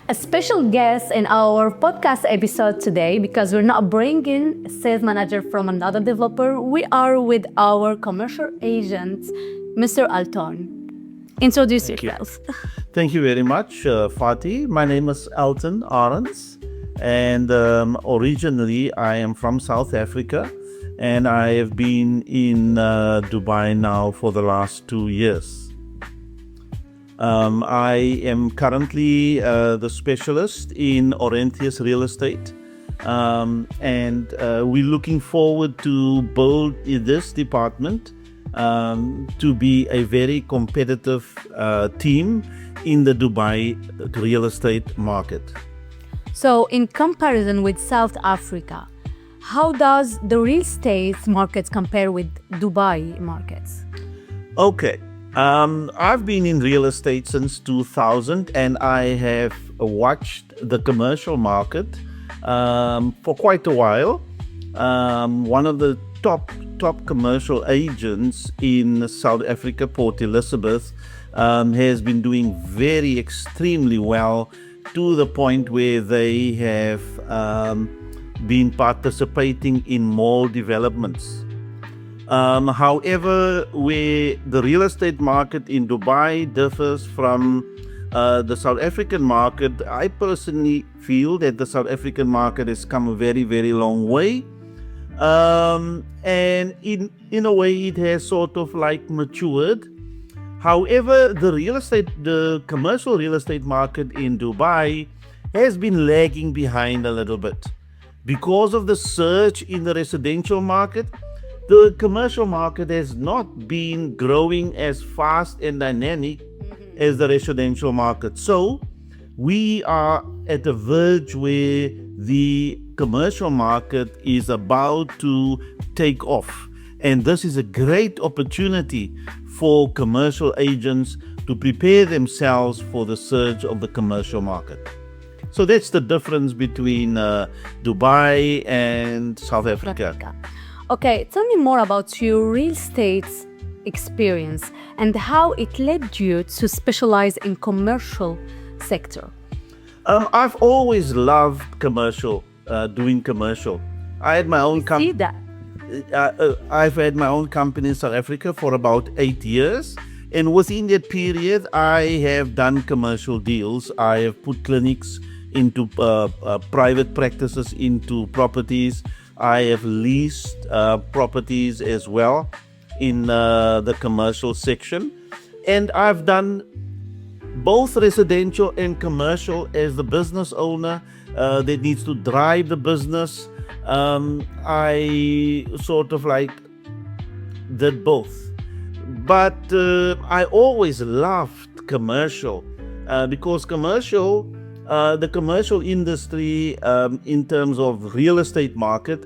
a special guest in our podcast episode today because we're not bringing a sales manager from another developer. We are with our commercial agent, Mr. Alton. Introduce yourself. Thank you very much, Fatih. My name is Alton Arendz, and originally I am from South Africa, and I have been in Dubai now for the last 2 years. I am currently the specialist in Aurantius real estate, and we're looking forward to build this department to be a very competitive team in the Dubai real estate market. So, in comparison with South Africa, how does the real estate markets compare with Dubai markets? Okay. I've been in real estate since 2000, and I have watched the commercial market for quite a while. One of the top commercial agents in South Africa, Port Elizabeth, has been doing extremely well, to the point where they have been participating in mall developments. However, where the real estate market in Dubai differs from the South African market, I personally feel that the South African market has come a very long way. And in a way, it has sort of like matured. However, the commercial real estate market in Dubai has been lagging behind a little bit. Because of the surge in the residential market, the commercial market has not been growing as fast and dynamic as the residential market. So we are at the verge where the commercial market is about to take off. And this is a great opportunity for commercial agents to prepare themselves for the surge of the commercial market. So that's the difference between Dubai and South Africa. Okay, tell me more about your real estate experience and how it led you to specialize in commercial sector. I've always loved commercial, doing commercial. I had my own See that? I've had my own company in South Africa for about 8 years, and within that period, I have done commercial deals. I have put clinics into private practices into properties. I have leased properties as well in the commercial section, and I've done both residential and commercial as the business owner that needs to drive the business. I sort of like did both, but I always loved commercial because the commercial industry, in terms of real estate market,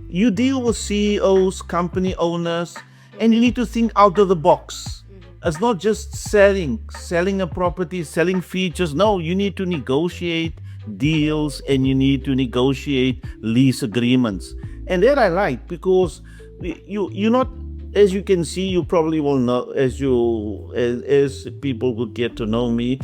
you deal with CEOs, company owners, and you need to think out of the box. It's not just selling a property, selling features. No, you need to negotiate deals and you need to negotiate lease agreements. And that I like, because you're not, as you can see, you probably will know, as people will get to know me,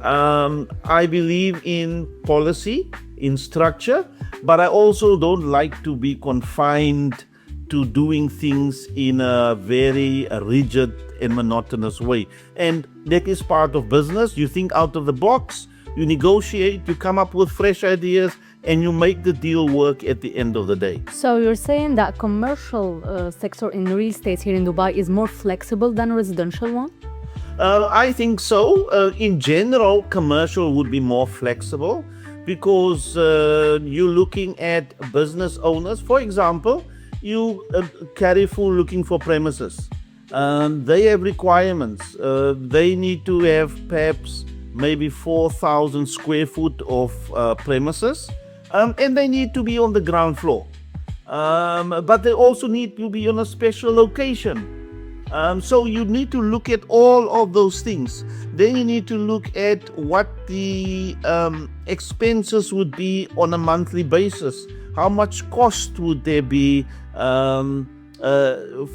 I believe in policy, in structure, but I also don't like to be confined to doing things in a very rigid and monotonous way. And that is part of business. You think out of the box, you negotiate, you come up with fresh ideas, and you make the deal work at the end of the day. So you're saying that commercial sector in real estate here in Dubai is more flexible than residential one? I think so. In general, commercial would be more flexible because you're looking at business owners. For example, you Carrefour looking for premises. They have requirements. They need to have perhaps maybe 4,000 square foot of premises, and they need to be on the ground floor. But they also need to be on a special location. So you need to look at all of those things. Then you need to look at what the expenses would be on a monthly basis. How much cost would there be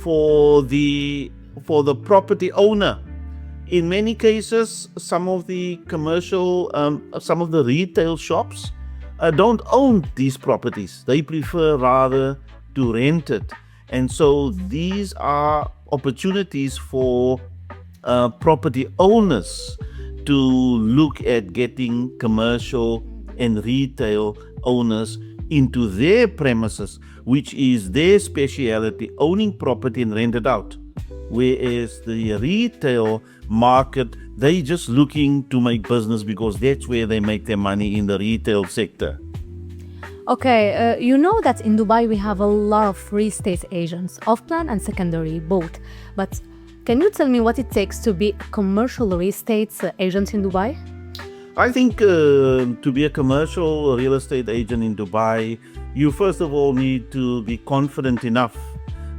for the property owner In many cases, some of the some of the retail shops don't own these properties. They prefer rather to rent it. And so these are opportunities for property owners to look at getting commercial and retail owners into their premises, which is their speciality, owning property and rent it out. Whereas the retail market, they just looking to make business because that's where they make their money, in the retail sector. Okay, you know that in Dubai we have a lot of real estate agents, off-plan and secondary, both. But can you tell me what it takes to be a commercial real estate agent in Dubai? I think to be a commercial real estate agent in Dubai, you first of all need to be confident enough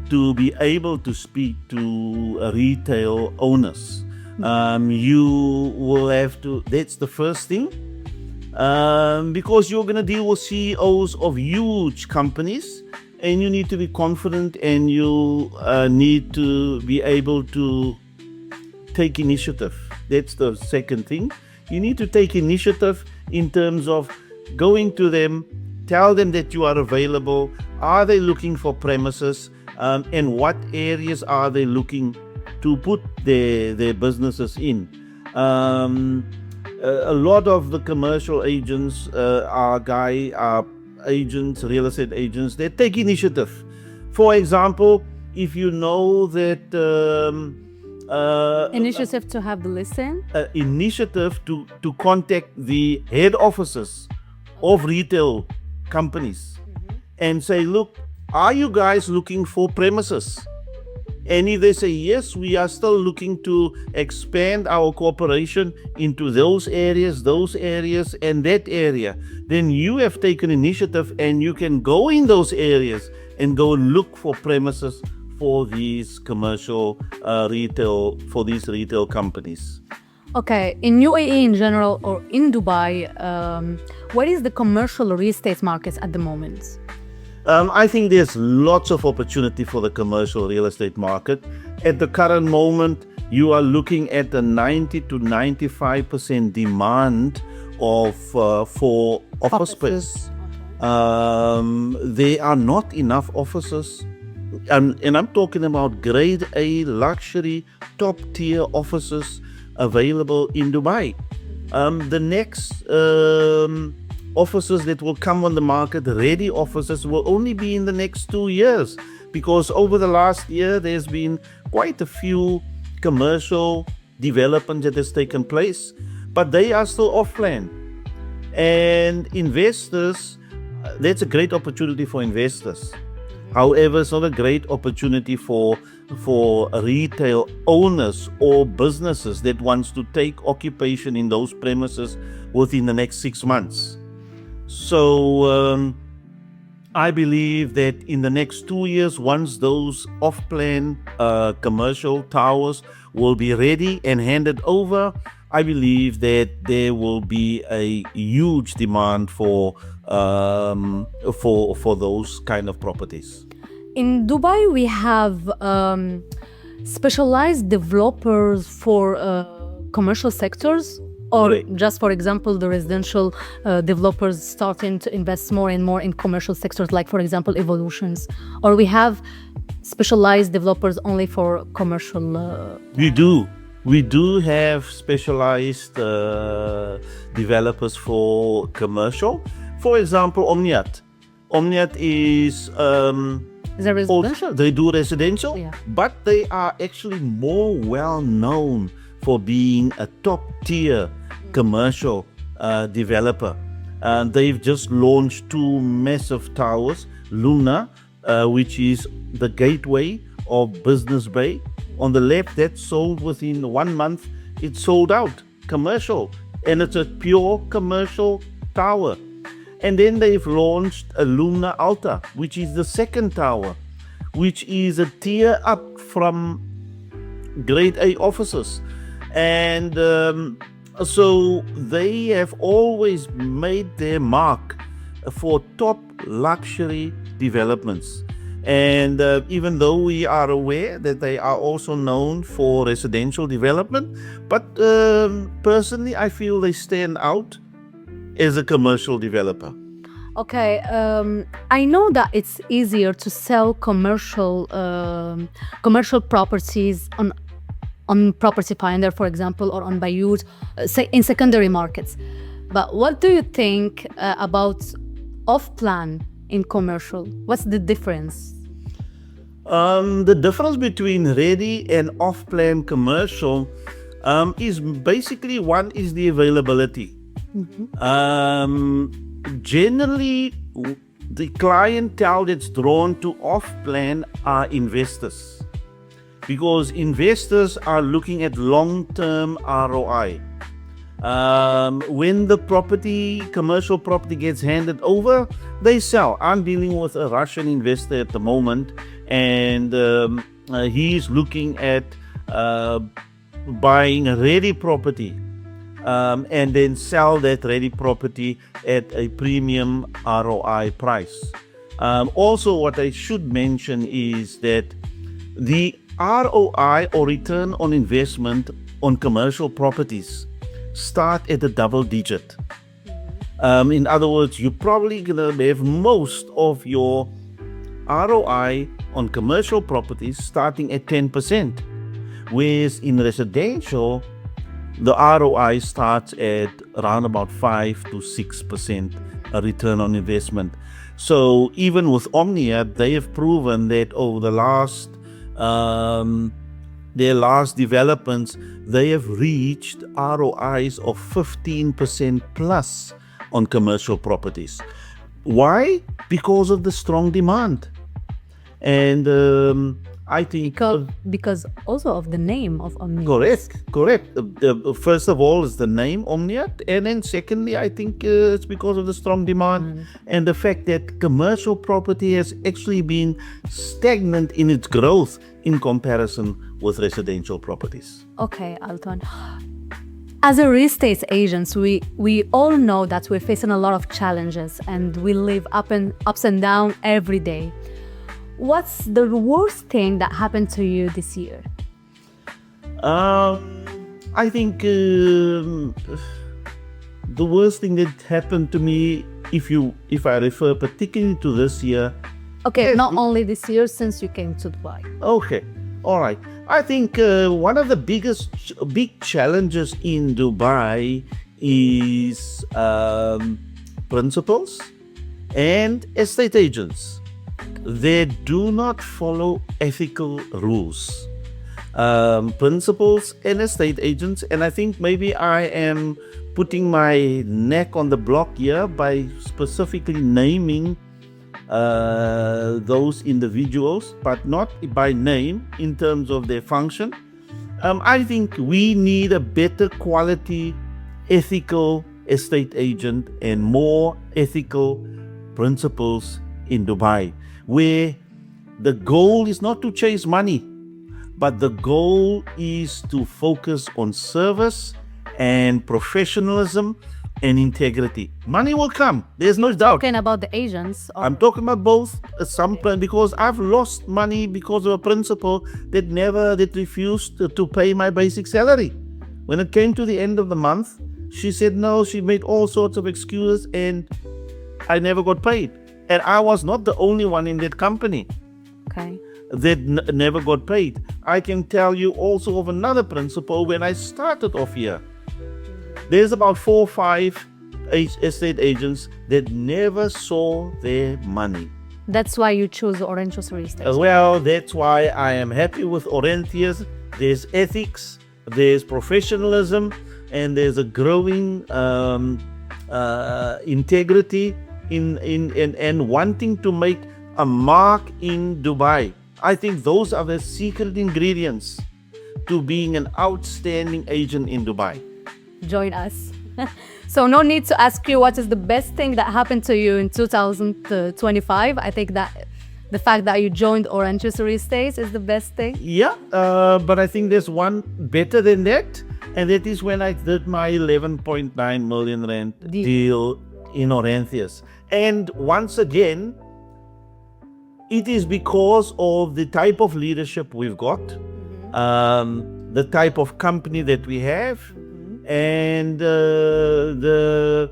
to be able to speak to retail owners. You will have to, that's the first thing, because you're going to deal with CEOs of huge companies, and you need to be confident, and you need to be able to take initiative. That's the second thing. You need to take initiative in terms of going to them, tell them that you are available. Are they looking for premises? And what areas are they looking to put their businesses in? A lot of the commercial agents are agents, real estate agents, they take initiative. For example, if you know that Initiative to have the listen? Initiative to contact the head offices of retail companies and say, look, are you guys looking for premises? And if they say yes, we are still looking to expand our cooperation into those areas, and that area, then you have taken initiative and you can go in those areas and go look for premises for these commercial retail companies. Okay, in UAE in general or in Dubai, what is the commercial real estate market at the moment? I think there's lots of opportunity for the commercial real estate market. At the current moment, you are looking at a 90 to 95% demand for office space. There are not enough offices, and I'm talking about grade A luxury top tier offices available in Dubai. The next offices that will come on the market, ready offices, will only be in the next 2 years, because over the last year there's been quite a few commercial development that has taken place, but they are still off plan. And investors, that's a great opportunity for investors. However, it's not a great opportunity for retail owners or businesses that wants to take occupation in those premises within the next 6 months. So I believe that in the next 2 years, once those off-plan commercial towers will be ready and handed over, I believe that there will be a huge demand for those kind of properties. In Dubai, we have specialized developers for commercial sectors, or Right. just, for example, the residential developers starting to invest more and more in commercial sectors, like, for example, Evolutions, or we have specialized developers only for commercial. We do have specialized developers for commercial. For example, Omniat. Omniat is Is it residential? they do residential, Yeah. but they are actually more well known for being a top tier commercial developer. They've just launched 2 massive towers, Luna, which is the gateway of Business Bay. On the left, that sold within 1 month. It sold out, commercial, and it's a pure commercial tower. And then they've launched a Luna Alta, which is the second tower, which is a tier up from grade A offices. And so they have always made their mark for top luxury developments. And even though we are aware that they are also known for residential development, but personally, I feel they stand out as a commercial developer. Okay, I know that it's easier to sell commercial properties on Property Finder, for example, or on Bayut, say in secondary markets. But what do you think about off-plan in commercial? What's the difference? The difference between ready and off-plan commercial is basically, one is the availability. Generally, the clientele that's drawn to off-plan are investors, because investors are looking at long-term ROI. When the commercial property gets handed over, they sell. I'm dealing with a Russian investor at the moment, and he's looking at buying a ready property and then sell that ready property at a premium ROI price. Also, what I should mention is that the ROI, or return on investment, on commercial properties start at a double digit. In other words, you're probably going to have most of your ROI on commercial properties starting at 10%, whereas in residential, the ROI starts at around about 5 to 6% a return on investment. So even with Omnia, they have proven that over the last their last developments, they have reached ROIs of 15% plus on commercial properties. Why? Because of the strong demand. And I think because also of the name of Omnia. Correct. First of all is the name Omnia, and then secondly, I think it's because of the strong demand and the fact that commercial property has actually been stagnant in its growth in comparison with residential properties. Okay, Alton. As a real estate agents, we all know that we're facing a lot of challenges and we live ups and down every day. What's the worst thing that happened to you this year? I think the worst thing that happened to me, if I refer particularly to this year. Okay, not only this year, since you came to Dubai. Okay, all right. I think one of the big challenges in Dubai is principals and estate agents. They do not follow ethical rules. Principals and estate agents, and I think maybe I am putting my neck on the block here by specifically naming those individuals, but not by name in terms of their function. I think we need a better quality, ethical estate agent and more ethical principals in Dubai, where the goal is not to chase money, but the goal is to focus on service and professionalism and integrity. Money will come, there's no doubt. Talking about the agents? I'm talking about both, because I've lost money because of a principal that refused to pay my basic salary. When it came to the end of the month, she said no, she made all sorts of excuses, and I never got paid. And I was not the only one in that company that never got paid. I can tell you also of another principal when I started off here. There's about 4 or 5 estate agents that never saw their money. That's why you chose Aurantius Real Estate. Well, that's why I am happy with Aurantius. There's ethics, there's professionalism, and there's a growing integrity and wanting to make a mark in Dubai. I think those are the secret ingredients to being an outstanding agent in Dubai. Join us. So no need to ask you what is the best thing that happened to you in 2025. I think that the fact that you joined Aurantius Real Estate is the best thing. Yeah, but I think there's one better than that, and that is when I did my 11.9 million rand deal in Aurantius. And once again, It is because of the type of leadership we've got, the type of company that we have, and the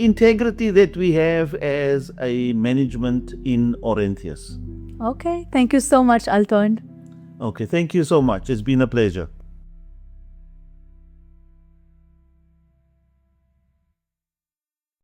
integrity that we have as a management in Aurantius. Okay, thank you so much, Alton. Okay, thank you so much. It's been a pleasure.